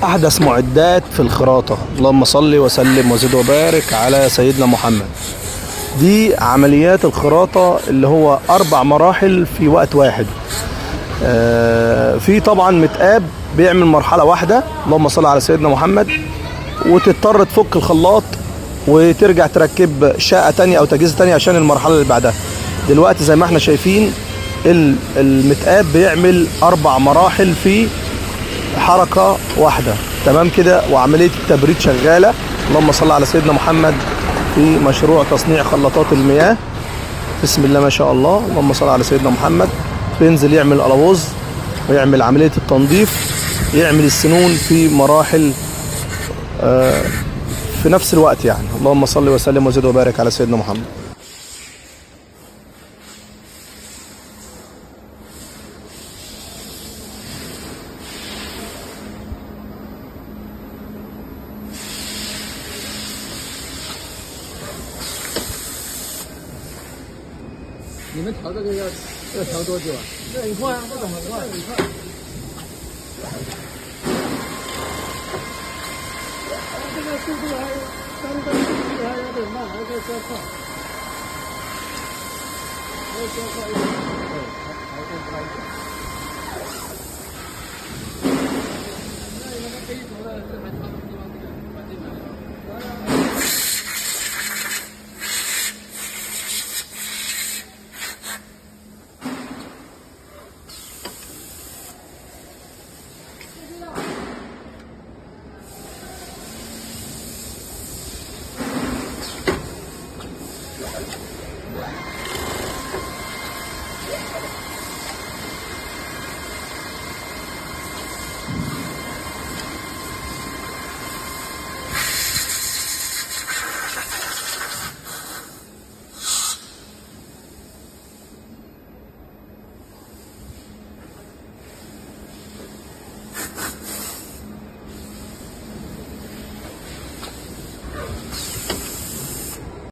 أحدث معدات في الخراطة. اللهم صل وسلم وزد وبارك على سيدنا محمد. دي عمليات الخراطة اللي هو 4 مراحل في وقت واحد. في طبعا متقاب بيعمل مرحلة واحدة، اللهم صل على سيدنا محمد، وتضطر تفك الخلاط وترجع تركب شقة تانية أو تجهيزة تانية عشان المرحلة اللي بعدها. دلوقتي زي ما احنا شايفين المتقاب بيعمل 4 مراحل في حركة واحدة، تمام كده. وعملية التبريد شغالة، اللهم صل على سيدنا محمد، في مشروع تصنيع خلاطات المياه. بسم الله ما شاء الله، اللهم صل على سيدنا محمد. بينزل يعمل ألوز ويعمل عملية التنظيف، يعمل السنون في مراحل في نفس الوقت يعني. اللهم صل وسلم وزد وبارك على سيدنا محمد.你们调这个要调多久啊？这很快啊，这很快，很快。这个速度还刚刚速度还有点慢，还可以加快，还要加快一点，对，还更快一点。那你们可以投的是还差。